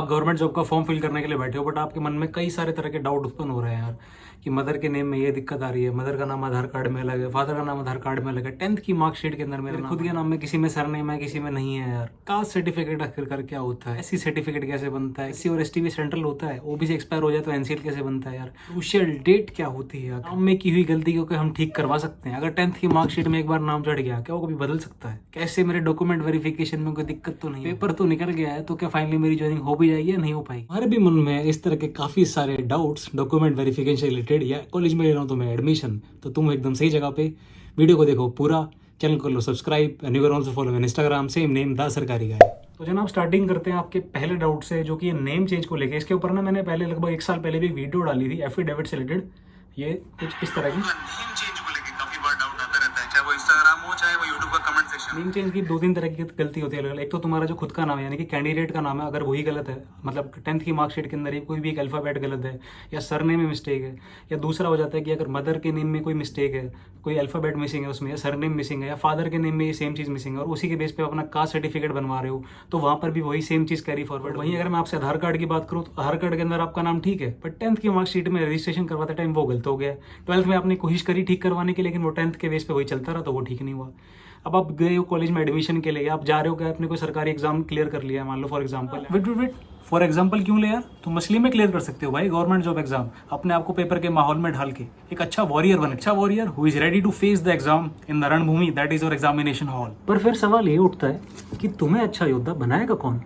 आप government job का form fill करने के लिए बैठे हो, बट आपके मन में कई सारे तरह के डाउट उत्पन्न हो रहे हैं यार कि मदर के नेम में ये दिक्कत आ रही है, मदर का नाम आधार कार्ड में अलग है, फादर का नाम आधार कार्ड में अलग है, 10th की मार्कशीट के अंदर मेरे खुद के नाम में किसी में सरनेम है, किसी में नहीं है यार। कास्ट सर्टिफिकेट आखिरकार क्या होता है, एससी सर्टिफिकेट कैसे बनता है, एससी और एसटी भी सेंट्रल होता है, ओबीसी एक्सपायर हो जाए तो एनसीएल कैसे बनता है यार, क्रूशियल डेट क्या होती है, नाम में की हुई गलती को हम ठीक करवा सकते हैं। अगर 10th की मार्कशीट में एक बार नाम चढ़ गया क्या वो कभी बदल सकता है, कैसे मेरे डॉक्यूमेंट वेरिफिकेशन में कोई दिक्कत तो नहीं, पेपर तो निकल गया है तो क्या फाइनली मेरी ज्वाइनिंग हो भी जाएगी या नहीं हो पाएगी। हमारे भी मन में इस तरह के काफी सारे डाउट्स डॉक्यूमेंट वेरिफिकेशन रिलेटेड, या कॉलेज में ले रहा हूँ तो मैं एडमिशन, तो तुम एकदम सही जगह पे। वीडियो को देखो पूरा, चैनल को लो subscribe, and you can also follow on Instagram, same name the Sarkari guy. तो जनाब स्टार्टिंग करते हैं आपके पहले डाउट से, जो कि ये नेम चेंज को लेके। इसके ऊपर ना मैंने पहले लगभग 1 साल पहले भी वीडियो डाली थी एफिडेविट से रिलेटेड, ये कुछ इस तरह की। नेम चेंज को लेके काफी बार डाउट आता रहता है, चाहे वो इंस्टाग्राम हो चाहे वो यूट्यूब का कमेंट सेक्शन। नेम चेंज की 2-3 तरह की गलती होती है अलग अलग। एक तो तुम्हारा जो खुद का नाम है, यानी कि कैंडिडेट का नाम है, अगर वही गलत है, मतलब 10th की मार्कशीट के अंदर ही कोई भी एक अल्फाबेट गलत है, या सरनेम में मिस्टेक है, या दूसरा हो जाता है कि अगर मदर के नेम में कोई मिस्टेक है, कोई अल्फाबेट मिसिंग है उसमें, या सरनेम मिसिंग है, या फादर के नेम में ये सेम चीज़ मिसिंग है, और उसी के बेस पे अपना कास्ट सर्टिफिकेट बनवा रहे हो, तो वहाँ पर भी वही सेम चीज़ कैरी फॉरवर्ड। वहीं अगर मैं आपसे आधार कार्ड की बात करूँ तो आधार कार्ड के अंदर आपका नाम ठीक है, बट 10th की मार्कशीट में रजिस्ट्रेशन करवाते टाइम वो गलत हो गया। 12th में आपने कोशिश करी ठीक करवाने की, लेकिन वो 10th के बेस पे वही चलता रहा, तो वो ठीक नहीं हुआ। अब आप गए हो कॉलेज में एडमिशन के लिए, आप जा रहे हो, क्या आपने कोई सरकारी एग्जाम क्लियर कर लिया, मान लो for example, wait for example क्यों ले यार, तुम मछली में क्लियर कर सकते हो भाई गवर्नमेंट जॉब एग्जाम, अपने आप को पेपर के माहौल में ढाल के एक अच्छा वॉरियर बन, अच्छा warrior who is ready to face the exam in the ranbhoomi, that is your examination hall. पर फिर सवाल ये उठता है कि तुम्हें अच्छा योद्धा बनाएगा कौन,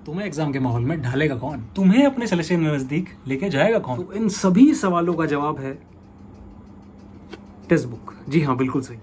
तुम्हें एग्जाम के माहौल में ढालेगा कौन, तुम्हें अपने सिलेक्शन में नजदीक लेके जाएगा कौन। तो इन सभी सवालों का जवाब है टेक्स्ट बुक। जी हाँ, बिल्कुल सही।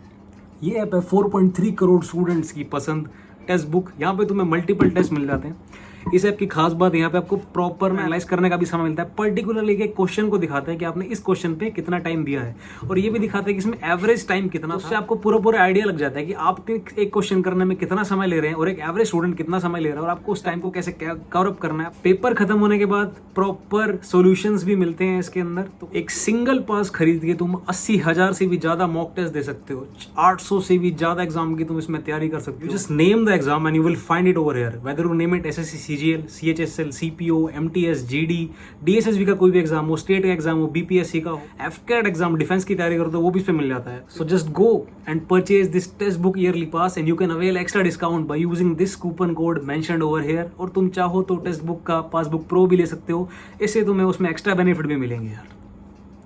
ये ऐप है 4.3 करोड़ स्टूडेंट्स की पसंद टेक्स्ट बुक। यहाँ पे तुम्हें मल्टीपल टेस्ट मिल जाते हैं। इस ऐप की खास बात यहाँ पे आपको प्रॉपर एनालाइज करने का भी समय मिलता है। पर्टिकुलरली एक क्वेश्चन को दिखाता है कि आपने इस क्वेश्चन पे कितना टाइम दिया है, और ये भी दिखाता है कि इसमें एवरेज टाइम कितना। उससे आपको पूरा आइडिया लग जाता है कि आप एक क्वेश्चन करने में कितना समय ले रहे हैं और एक एवरेज स्टूडेंट कितना समय ले रहा है, और आपको उस टाइम को कैसे कवर अप करना है। पेपर खत्म होने के बाद प्रॉपर सॉल्यूशंस भी मिलते हैं इसके अंदर। तो एक सिंगल पास खरीद के तुम 80,000 से भी ज्यादा मॉक टेस्ट दे सकते हो, 800 से भी ज्यादा एग्जाम की तुम इसमें तैयारी कर सकते हो। Just name the exam and you will find it over here, whether you name it SSC, CGL, CHSL, CPO, MTS, GD, DSSB का कोई भी एग्जाम हो, स्टेट का एग्जाम हो, बीपीएससी का हो, एफकेट एग्जाम, डिफेंस की तैयारी करो तो वो भी इस पे मिल जाता है। So just go and purchase this text book yearly pass and you can avail extra discount by using this coupon code mentioned over here. और तुम चाहो तो टेक्स्ट बुक का पासबुक प्रो भी ले सकते हो, इससे तुम्हें उसमें एक्स्ट्रा बेनिफिट भी मिलेंगे यार।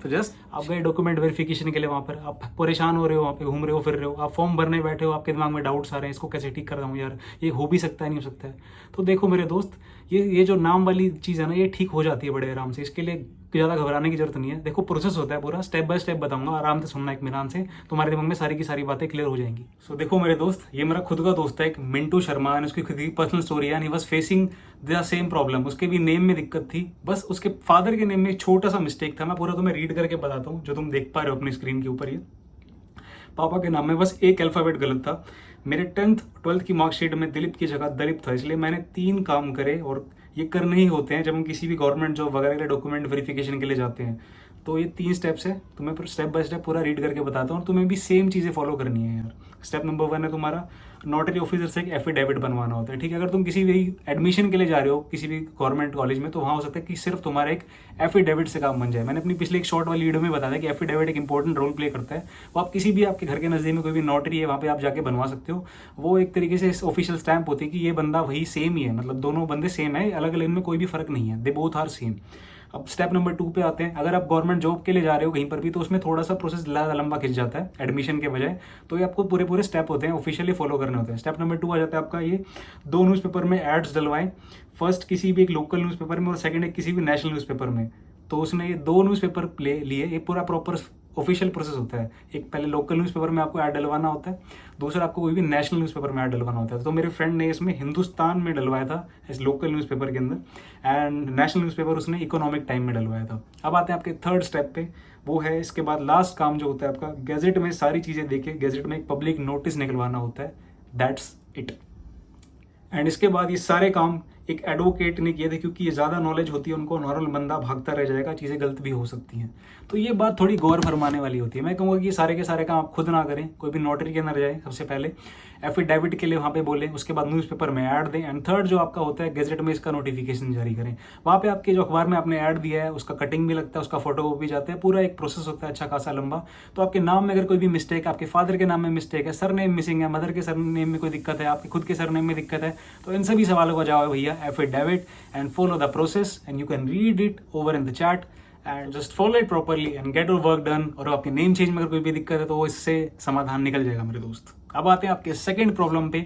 तो जस्ट आप गए डॉक्यूमेंट वेरिफिकेशन के लिए, वहाँ पर आप परेशान हो रहे हो, वहाँ पे घूम रहे हो, फिर रहे हो, आप फॉर्म भरने बैठे हो, आपके दिमाग में डाउट्स आ रहे हैं, इसको कैसे ठीक कर रहा हूँ यार, ये हो भी सकता है नहीं हो सकता है। तो देखो मेरे दोस्त, ये जो नाम वाली चीज़ है ना, ये ठीक हो जाती है बड़े आराम से। इसके लिए ज़्यादा घबराने की जरूरत नहीं है। देखो प्रोसेस होता है पूरा, स्टेप बाय स्टेप बताऊंगा, आराम से सुनना इत्मीनान से, तुम्हारे दिमाग में सारी की सारी बातें क्लियर हो जाएंगी। सो देखो मेरे दोस्त, ये मेरा खुद का दोस्त है एक मिंटू शर्मा, एंड उसकी खुद की पर्सनल स्टोरी है, and he was facing the same problem. उसके भी नेम में दिक्कत थी, बस उसके फादर के नेम में एक छोटा सा मिस्टेक था। मैं पूरा तुम्हें रीड करके बताता हूँ, जो तुम देख पा रहे हो अपनी स्क्रीन के ऊपर। ये पापा के नाम में बस एक अल्फाबेट गलत था। मेरे 10th 12th की मार्कशीट में दिलीप की जगह दलीप था, इसलिए मैंने 3 काम करे, और ये करने ही होते हैं जब हम किसी भी गवर्नमेंट जॉब वगैरह के डॉक्यूमेंट वेरिफिकेशन के लिए जाते हैं। तो ये 3 स्टेप्स है, तुम्हें स्टेप बाय स्टेप पूरा रीड करके बताता हूँ, और तुम्हें भी सेम चीज़ें फॉलो करनी है यार। स्टेप नंबर 1 है तुम्हारा नोटरी ऑफिसर से एक एफिडेविट बनवाना होता है, ठीक है। अगर तुम किसी भी एडमिशन के लिए जा रहे हो किसी भी गवर्नमेंट कॉलेज में, तो वहाँ हो सकता है कि सिर्फ तुम्हारा एक एफिडेविट से काम बन जाए। मैंने अपनी पिछले एक शॉर्ट वाली वीडियो में बताया था कि एफिडेविट एक इंपॉर्टेंट रोल प्ले करता है। वो आप किसी भी आपके घर के नज़दीक में कोई भी नोटरी है, वहाँ पे आप जाके बनवा सकते हो। वो एक तरीके से ऑफिशियल स्टैंप होती है कि ये बंदा वही सेम ही है, मतलब दोनों बंदे सेम है, अलग अलग इनमें कोई भी फर्क नहीं है, दे बोथ आर सेम। अब स्टेप नंबर 2 पे आते हैं। अगर आप गवर्नमेंट जॉब के लिए जा रहे हो कहीं पर भी, तो उसमें थोड़ा सा प्रोसेस ज़्यादा लंबा खिंच जाता है एडमिशन के बजाय, तो ये आपको पूरे स्टेप होते हैं ऑफिशियली फॉलो करने होते हैं। स्टेप नंबर 2 आ जाता है आपका ये 2 न्यूज़पेपर में एड्स डलवाएं, फर्स्ट किसी भी एक लोकल न्यूज़पेपर में और सेकंड एक किसी भी नेशनल न्यूज़पेपर में। तो उसने ये 2 न्यूज़पेपर ले लिए, ये पूरा प्रॉपर ऑफिशियल प्रोसेस होता है। एक पहले लोकल न्यूज़पेपर में आपको ऐड डलवाना होता है, दूसरा आपको कोई भी नेशनल न्यूज़पेपर में ऐड डलवाना होता है। तो मेरे फ्रेंड ने इसमें हिंदुस्तान में डलवाया था इस लोकल न्यूज़पेपर के अंदर, एंड नेशनल न्यूज़पेपर उसने इकोनॉमिक टाइम में डलवाया था। अब आते हैं आपके 3rd स्टेप पे, वो है इसके बाद लास्ट काम जो होता है आपका गैजेट में सारी चीज़ें देखे, गैजेट में एक पब्लिक नोटिस निकलवाना होता है, दैट्स इट। एंड इसके बाद ये सारे काम एक एडवोकेट ने किए थे, क्योंकि ये ज़्यादा नॉलेज होती है उनको, नॉर्मल बंदा भागता रह जाएगा, चीज़ें गलत भी हो सकती हैं। तो ये बात थोड़ी गौर फरमाने वाली होती है। मैं कहूँगा कि ये सारे के सारे काम आप खुद ना करें, कोई भी नोटरी के अंदर जाए सबसे पहले, एफिडेविट के लिए वहाँ पे बोलें, उसके बाद न्यूज़पेपर में ऐड दें, एंड थर्ड जो आपका होता है गैजेट में इसका नोटिफिकेशन जारी करें। वहाँ पे आपके जो अखबार में आपने ऐड दिया है उसका कटिंग भी लगता है, उसका फोटो भी जाता है, पूरा एक प्रोसेस होता है अच्छा खासा लंबा। तो आपके नाम में अगर कोई भी मिस्टेक, आपके फादर के नाम में मिस्टेक है, सरनेम मिसिंग है, मदर के सरनेम में कोई दिक्कत है, आपके खुद के सरनेम में दिक्कत है, तो इन सभी सवालों का जवाब भैया affidavit, and follow the process and you can read it over in the chat and just follow it properly and get your work done. और आपके नेम चेंज में अगर कोई भी दिक्कत है तो इससे समाधान निकल जाएगा मेरे दोस्त। अब आते हैं आपके सेकंड प्रॉब्लम पे,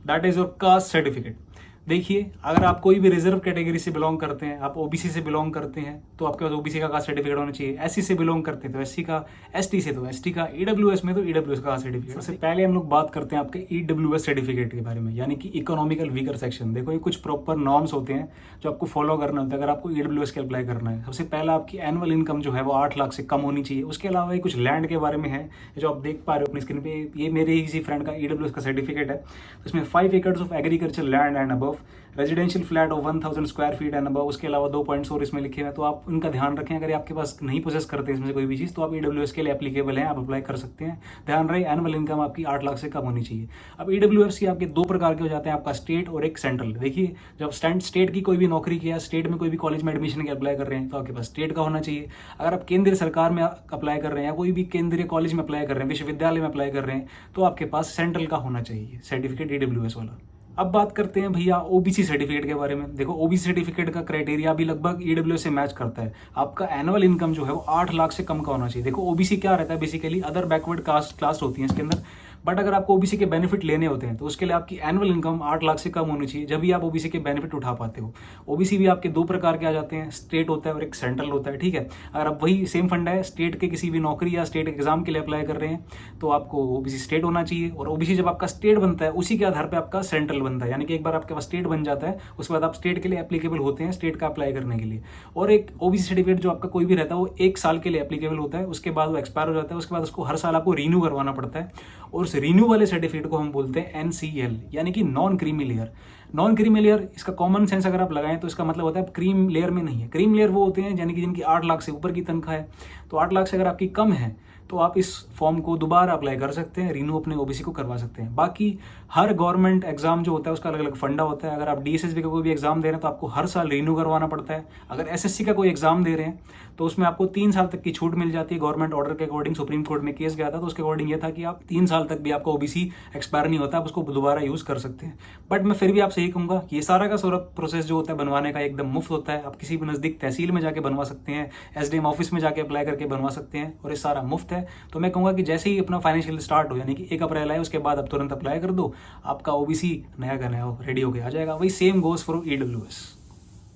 that is your caste certificate. देखिए, अगर आप कोई भी रिजर्व कैटेगरी से बिलोंग करते हैं, आप ओबीसी से बिलोंग करते हैं तो आपके पास ओबीसी का कास्ट सर्टिफिकेट होना चाहिए। एससी से बिलोंग करते हैं तो एससी का, एसटी से तो एसटी का, ईडब्ल्यूएस में तो ईडब्ल्यूएस का सर्टिफिकेट। सबसे पहले हम लोग बात करते हैं आपके ईडब्ल्यूएस सर्टिफिकेट के बारे में, यानी कि इकोनॉमिकल वीकर सेक्शन। देखो, ये कुछ प्रॉपर नॉर्म्स होते हैं जो आपको फॉलो करना होता है अगर आपको ईडब्ल्यूएस के अप्लाई करना है। सबसे पहला आपकी एनुअल इनकम जो है वो 8 लाख से कम होनी चाहिए। उसके अलावा ये कुछ लैंड के बारे में है जो आप देख पा रहे हो अपनी स्क्रीन पे, ये मेरे ही किसी फ्रेंड का ईडब्ल्यूएस का सर्टिफिकेट है। इसमें 5 acres of agriculture land and above, residential flat of 1000 square feet and above, उसके अलावा 2 पॉइंट्स और इसमें लिखे हुए हैं। तो आप उनका ध्यान रखें, अगर आपके पास नहीं पोसेस करते इसमें से कोई भी चीज़ तो आप ईडब्ल्यूएस के लिए एप्लीकेबल हैं, आप अप्लाई कर सकते हैं। ध्यान रहे, एनुअल इनकम आपकी 8 लाख से कम होनी चाहिए। अब ईडब्ल्यूएस की आपके 2 प्रकार के हो जाते हैं, आपका स्टेट और एक सेंट्रल। देखिए, जब स्टेट की कोई भी नौकरी किया, स्टेट में कोई भी कॉलेज में एडमिशन के अप्लाई कर रहे हैं तो आपके पास स्टेट का होना चाहिए। अगर आप केंद्रीय सरकार में अप्लाई कर रहे हैं या कोई भी केंद्रीय कॉलेज में अप्लाई कर रहे हैं, विश्वविद्यालय में अप्लाई कर रहे हैं, तो आपके पास सेंट्रल का होना चाहिए सर्टिफिकेट, ईडब्ल्यूएस वाला। अब बात करते हैं भैया ओबीसी सर्टिफिकेट के बारे में। देखो, ओबीसी सर्टिफिकेट का क्राइटेरिया भी लगभग ईडब्ल्यूएस से मैच करता है। आपका एनुअल इनकम जो है वो 8 लाख से कम का होना चाहिए। देखो, ओबीसी क्या रहता है, basically other backward caste class होती है इसके अंदर, बट अगर आपको ओबीसी के बेनिफिट लेने होते हैं तो उसके लिए आपकी एनुअल इनकम 8 लाख से कम होनी चाहिए, जब भी आप ओबीसी के बेनिफिट उठा पाते हो। ओबीसी भी आपके 2 प्रकार के आ जाते हैं, स्टेट होता है और एक सेंट्रल होता है, ठीक है। अगर आप वही सेम फंडा है, स्टेट के किसी भी नौकरी या स्टेट एग्जाम के लिए अप्लाई कर रहे हैं तो आपको ओबीसी स्टेट होना चाहिए, और ओबीसी जब आपका स्टेट बनता है उसी के आधार पर आपका सेंट्रल बनता है। यानी कि एक बार आपके पास स्टेट बन जाता है उसके बाद आप स्टेट के लिए एप्लीकेबल होते हैं, स्टेट का अप्लाई करने के लिए। और एक ओबीसी सर्टिफिकेट जो आपका कोई भी रहता है वो 1 साल के लिए एप्लीकेबल होता है, उसके बाद वो एक्सपायर हो जाता है, उसके बाद उसको हर साल आपको रिन्यू करवाना पड़ता है। और उस रिन्यू वाले सर्टिफिकेट को हम बोलते हैं एनसीएल, यानी कि non creamy layer. Non creamy layer, इसका कॉमन सेंस अगर आप लगाएं तो इसका मतलब होता है क्रीम लेयर में नहीं है। क्रीम लेयर वो होते हैं यानी कि जिनकी 8 लाख से ऊपर की तनख्वाह है। तो 8 लाख से अगर आपकी कम है तो आप इस फॉर्म को दोबारा अप्लाई कर सकते हैं, रिन्यू अपने ओबीसी को करवा सकते हैं। बाकी हर गवर्नमेंट एग्जाम जो होता है उसका अलग अलग फंडा होता है। अगर आप डीएसएसबी का कोई भी एग्जाम दे रहे हैं तो आपको हर साल रिन्यू करवाना पड़ता है। अगर एसएससी का कोई एग्जाम दे रहे हैं तो उसमें आपको 3 साल तक की छूट मिल जाती है गवर्नमेंट ऑर्डर के अकॉर्डिंग। सुप्रीम कोर्ट में केस गया था तो उसके अकॉर्डिंग ये था कि आप 3 साल तक भी आपका ओबीसी एक्सपायर नहीं होता, आप उसको दोबारा यूज कर सकते हैं। बट मैं फिर भी आपसे यही कहूंगा कि ये सारा का सारा प्रोसेस जो होता है बनवाने का एकदम मुफ्त होता है। आप किसी भी नजदीक तहसील में जाके बनवा सकते हैं, एसडीएम ऑफिस में जाके अप्लाई करके बनवा सकते हैं, और ये सारा मुफ्त है। तो मैं कहूंगा कि जैसे ही अपना फाइनेंशियल स्टार्ट हो, यानी कि 1 अप्रैल आए उसके बाद आप तुरंत अप्लाई कर दो, आपका ओबीसी नया का नया रेडी होके आ जाएगा। वही सेम गोज फॉर ईडब्ल्यूएस।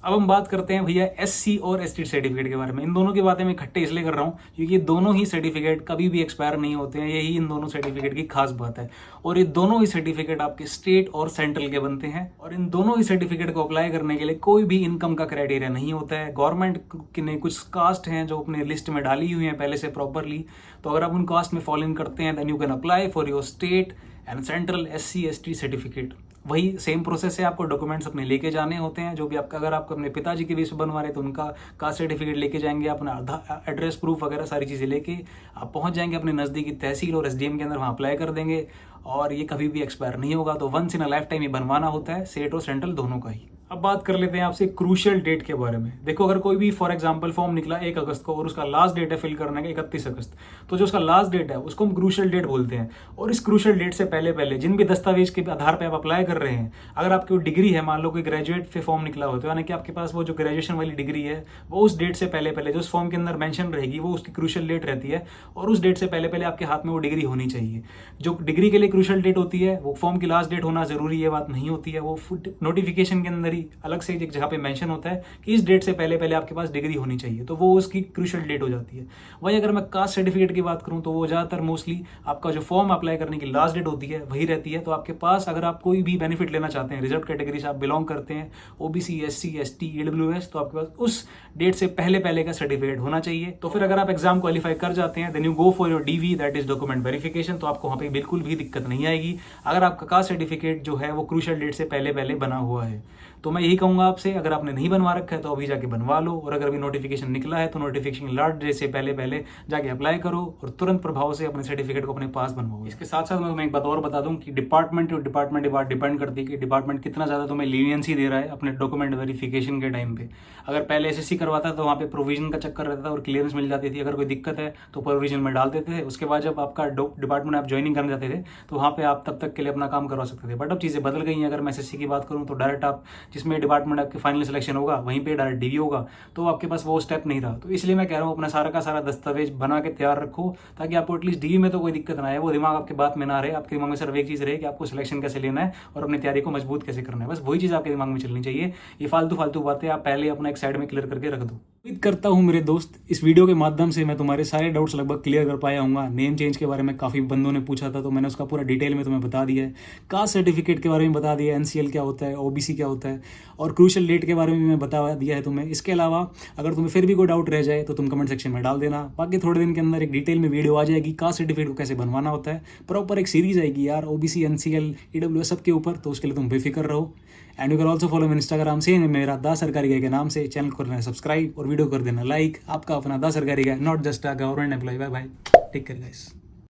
अब हम बात करते हैं भैया एससी और एसटी सर्टिफिकेट के बारे में। इन दोनों की बातें मैं इकट्ठे इसलिए कर रहा हूँ क्योंकि ये दोनों ही सर्टिफिकेट कभी भी एक्सपायर नहीं होते हैं, यही इन दोनों सर्टिफिकेट की खास बात है। और ये दोनों ही सर्टिफिकेट आपके स्टेट और सेंट्रल के बनते हैं, और इन दोनों ही सर्टिफिकेट को अप्लाई करने के लिए कोई भी इनकम का क्राइटेरिया नहीं होता है। गवर्नमेंट ने कुछ कास्ट हैं जो अपने लिस्ट में डाली हुई हैं पहले से प्रॉपरली, तो अगर आप उन कास्ट में फॉलो इन करते हैं then you can apply for your state and central SC ST certificate. वही सेम प्रोसेस है, आपको डॉक्यूमेंट्स अपने लेके जाने होते हैं जो भी आपका, अगर आपको अपने पिताजी के बेस पे बनवा रहे हैं तो उनका कास्ट सर्टिफिकेट लेके जाएंगे, अपना आधार एड्रेस प्रूफ वगैरह सारी चीज़ें लेके आप पहुंच जाएंगे अपने नज़दीकी तहसील और एसडीएम के अंदर, वहाँ अप्लाई कर देंगे और ये कभी भी एक्सपायर नहीं होगा। तो once in a lifetime ये बनवाना होता है, स्टेट और सेंट्रल दोनों का ही। अब बात कर लेते हैं आपसे क्रूशियल डेट के बारे में। देखो, अगर कोई भी फॉर एग्जांपल फॉर्म निकला 1 अगस्त को और उसका लास्ट डेट है फिल करने का 31 अगस्त, तो जो उसका लास्ट डेट है उसको हम क्रूशियल डेट बोलते हैं। और इस क्रूशियल डेट से पहले पहले जिन भी दस्तावेज के आधार पर आप अप्लाई कर रहे हैं, अगर आपकी डिग्री है, मान लो कोई ग्रेजुएट पे फॉर्म निकला हो तो यानी कि आपके पास वो जो ग्रेजुएशन वाली डिग्री है वो उस डेट से पहले पहले जो उस फॉर्म के अंदर मेंशन रहेगी वो उसकी क्रूशियल डेट रहती है, और उस डेट से पहले पहले आपके हाथ में वो डिग्री होनी चाहिए। जो डिग्री के लिए क्रूशियल डेट होती है वो फॉर्म की लास्ट डेट होना जरूरी, ये बात नहीं होती है। वो नोटिफिकेशन के अंदर ही अलग से जगह पे मेंशन होता है कि इस डेट से पहले पहले आपके पास डिग्री होनी चाहिए, तो वो उसकी क्रूशियल डेट हो जाती है। वही अगर मैं कास्ट सर्टिफिकेट की बात करूं तो वो ज्यादातर मोस्टली आपका जो फॉर्म अप्लाई करने की लास्ट डेट होती है वही रहती है। तो आपके पास अगर आप कोई भी बेनिफिट लेना चाहते हैं, रिजर्व कैटेगरी से आप बिलोंग करते हैं, ओबीसी एससी एसटी ईडब्ल्यूएस, तो आपके पास उस डेट से पहले पहले का सर्टिफिकेट होना चाहिए। तो फिर अगर आप एग्जाम क्वालिफाई कर जाते हैं then you go for your DV, that is document verification, तो आपको वहां पे बिल्कुल भी दिक्कत नहीं आएगी अगर आपका कास्ट सर्टिफिकेट जो है वो क्रूशियल डेट से पहले पहले बना हुआ है। तो मैं यही कहूँगा आपसे, अगर आपने नहीं बनवा रखा है तो अभी जाके बनवा लो, और अगर अभी नोटिफिकेशन निकला है तो नोटिफिकेशन लास्ट डेट से पहले पहले जाके अप्लाई करो और तुरंत प्रभाव से अपने सर्टिफिकेट को अपने पास बनवाओ। इसके साथ साथ मैं तुम्हें एक बात और बता दूं कि डिपार्टमेंट और डिपार्टमेंट के बाद डिपेंड करती है कि डिपार्टमेंट कितना ज़्यादा तुम्हें लीनियंसी दे रहा है अपने डॉक्यूमेंट वेरिफिकेशन के टाइम पे। अगर पहले एसएससी करवाता तो वहाँ पे प्रोविजन का चक्कर रहता था और क्लियरेंस मिल जाती थी, अगर कोई दिक्कत है तो प्रोविजन में डाल देते थे, उसके बाद जब आपका डिपार्टमेंट आप ज्वाइनिंग करने जाते थे तो वहाँ पे आप तब तक के लिए अपना काम करवा सकते थे। बट अब चीज़ें बदल गई हैं। अगर मैं एसएससी की बात करूँ तो डायरेक्ट आप जिसमें डिपार्टमेंट आपके फाइनल सिलेक्शन होगा वहीं पे डायरेक्ट डीवी होगा, तो आपके पास वो स्टेप नहीं रहा। तो इसलिए मैं कह रहा हूँ अपना सारा का सारा दस्तावेज बना के तैयार रखो, ताकि आपको एटलीस्ट डीवी में तो कोई दिक्कत ना आए, वो दिमाग आपके बात में ना रहे। आपके दिमाग में सिर्फ एक चीज़ रहे कि आपको सिलेक्शन कैसे लेना है और अपनी तैयारी को मजबूत कैसे करना है, बस वही चीज़ आपके दिमाग में चलनी चाहिए। ये फालतू बातें आप पहले अपना एक साइड में क्लियर करके रख दो। उम्मीद करता हूँ मेरे दोस्त इस वीडियो के माध्यम से मैं तुम्हारे सारे डाउट्स लगभग क्लियर कर पाया हूँ। नेम चेंज के बारे में काफ़ी बंदों ने पूछा था तो मैंने उसका पूरा डिटेल में तुम्हें बता दिया है। कास्ट सर्टिफिकेट के बारे में बता दिया है, एनसीएल क्या होता है, ओबीसी क्या होता है, और क्रूशियल डेट के बारे में मैं बता दिया है तुम्हें। इसके अलावा अगर तुम्हें फिर भी कोई डाउट रह जाए तो तुम कमेंट सेक्शन में डाल देना। बाकी थोड़े दिन के अंदर एक डिटेल में वीडियो आ जाएगी कास्ट सर्टिफिकेट को कैसे बनवाना होता है, प्रॉपर एक सीरीज आएगी यार ओबीसी एनसीएल ईडब्ल्यूएस सब के ऊपर, तो उसके लिए तुम बेफिक्र रहो। And you can also follow me Instagram से मेरा दा सरकारी गाय के नाम से। चैनल को करना है सब्सक्राइब और वीडियो कर देना लाइक। आपका अपना the Sarkari guy, not just a government employ. Bye bye, take care guys.